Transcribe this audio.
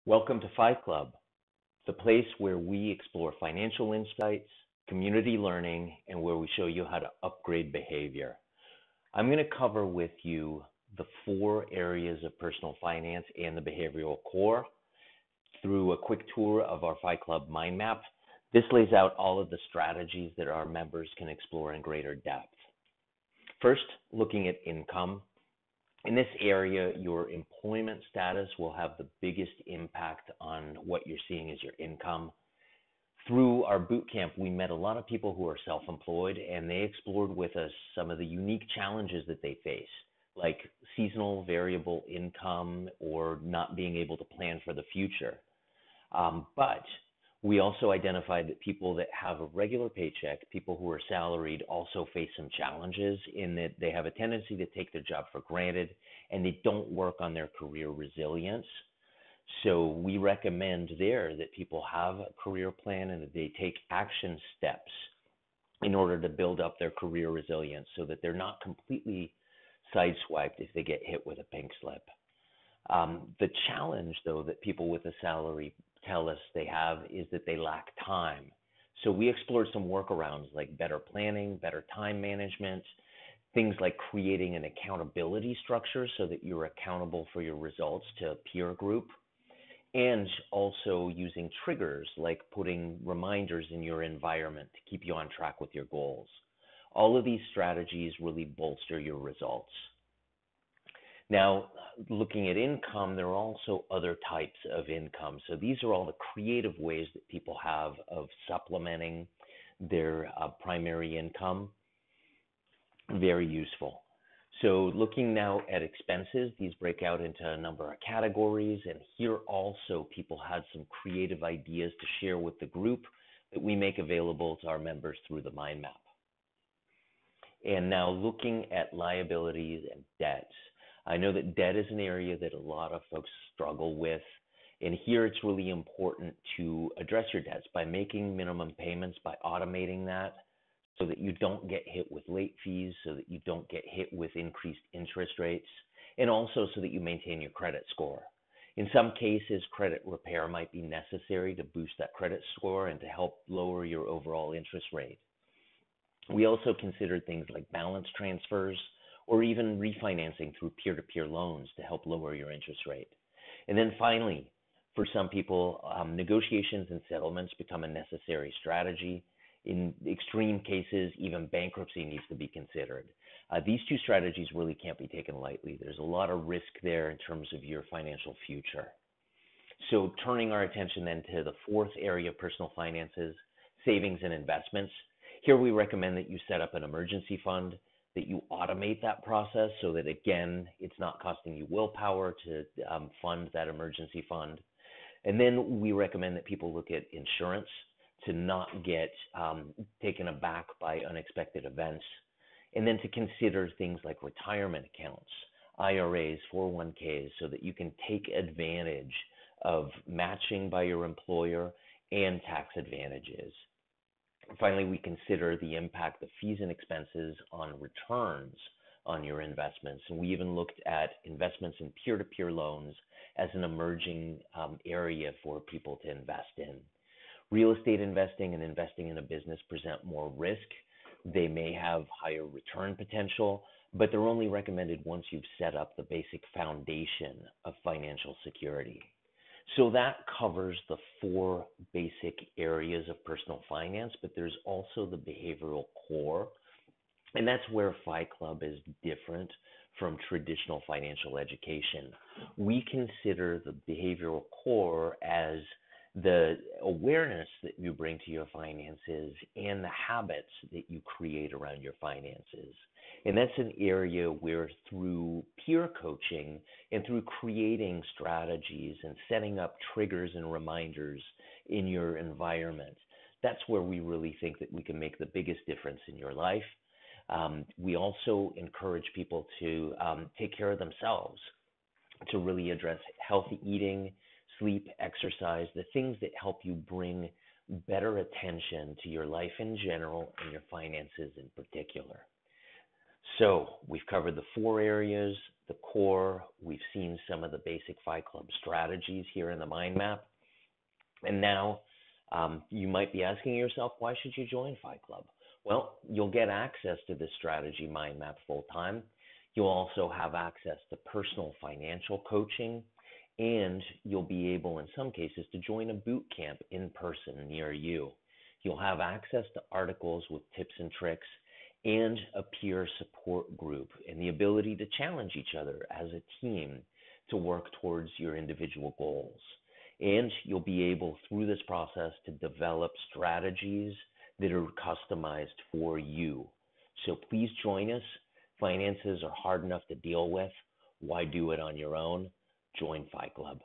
Welcome to Fi Club, the place where we explore financial insights, community learning, and where we show you how to upgrade behavior. I'm going to cover with you the four areas of personal finance and the behavioral core through a quick tour of our Fi Club mind map. This lays out all of the strategies that our members can explore in greater depth. First, looking at income. In this area, your employment status will have the biggest impact on what you're seeing as your income. Through our boot camp, we met a lot of people who are self-employed, and they explored with us some of the unique challenges that they face, like seasonal variable income or not being able to plan for the future. But we also identified that people that have a regular paycheck, people who are salaried, also face some challenges in that they have a tendency to take their job for granted and they don't work on their career resilience. So we recommend there that people have a career plan and that they take action steps in order to build up their career resilience so that they're not completely sideswiped if they get hit with a pink slip. The challenge, though, that people with a salary tell us they have is that they lack time. So we explored some workarounds like better planning, better time management, things like creating an accountability structure so that you're accountable for your results to a peer group, and also using triggers like putting reminders in your environment to keep you on track with your goals. All of these strategies really bolster your results. Now, looking at income, there are also other types of income. So these are all the creative ways that people have of supplementing their primary income. Very useful. So looking now at expenses, these break out into a number of categories. And here also people had some creative ideas to share with the group that we make available to our members through the mind map. And now looking at liabilities and debts. I know that debt is an area that a lot of folks struggle with, and here it's really important to address your debts by making minimum payments, by automating that so that you don't get hit with late fees, so that you don't get hit with increased interest rates, and also so that you maintain your credit score. In some cases, credit repair might be necessary to boost that credit score and to help lower your overall interest rate. We also considered things like balance transfers, or even refinancing through peer-to-peer loans to help lower your interest rate. And then finally, for some people, negotiations and settlements become a necessary strategy. In extreme cases, even bankruptcy needs to be considered. These two strategies really can't be taken lightly. There's a lot of risk there in terms of your financial future. So turning our attention then to the fourth area of personal finances, savings and investments. Here we recommend that you set up an emergency fund, that you automate that process so that, again, it's not costing you willpower to fund that emergency fund. And then we recommend that people look at insurance to not get taken aback by unexpected events. And then to consider things like retirement accounts, IRAs, 401ks, so that you can take advantage of matching by your employer and tax advantages. Finally, we consider the impact of fees and expenses on returns on your investments. And we even looked at investments in peer-to-peer loans as an emerging area for people to invest in. Real estate investing and investing in a business present more risk. They may have higher return potential, but they're only recommended once you've set up the basic foundation of financial security. So that covers the four basic areas of personal finance, but there's also the behavioral core. And that's where Fi Club is different from traditional financial education. We consider the behavioral core as the awareness that you bring to your finances and the habits that you create around your finances. And that's an area where through peer coaching and through creating strategies and setting up triggers and reminders in your environment, that's where we really think that we can make the biggest difference in your life. We also encourage people to take care of themselves, to really address healthy eating, sleep, exercise, the things that help you bring better attention to your life in general and your finances in particular. So we've covered the four areas, the core. We've seen some of the basic Fight Club strategies here in the mind map. And now you might be asking yourself, why should you join Fight Club? Well, you'll get access to this strategy mind map full time. You'll also have access to personal financial coaching, and you'll be able, in some cases, to join a boot camp in person near you. You'll have access to articles with tips and tricks and a peer support group and the ability to challenge each other as a team to work towards your individual goals. And you'll be able, through this process, to develop strategies that are customized for you. So please join us. Finances are hard enough to deal with. Why do it on your own? Join Fight Club.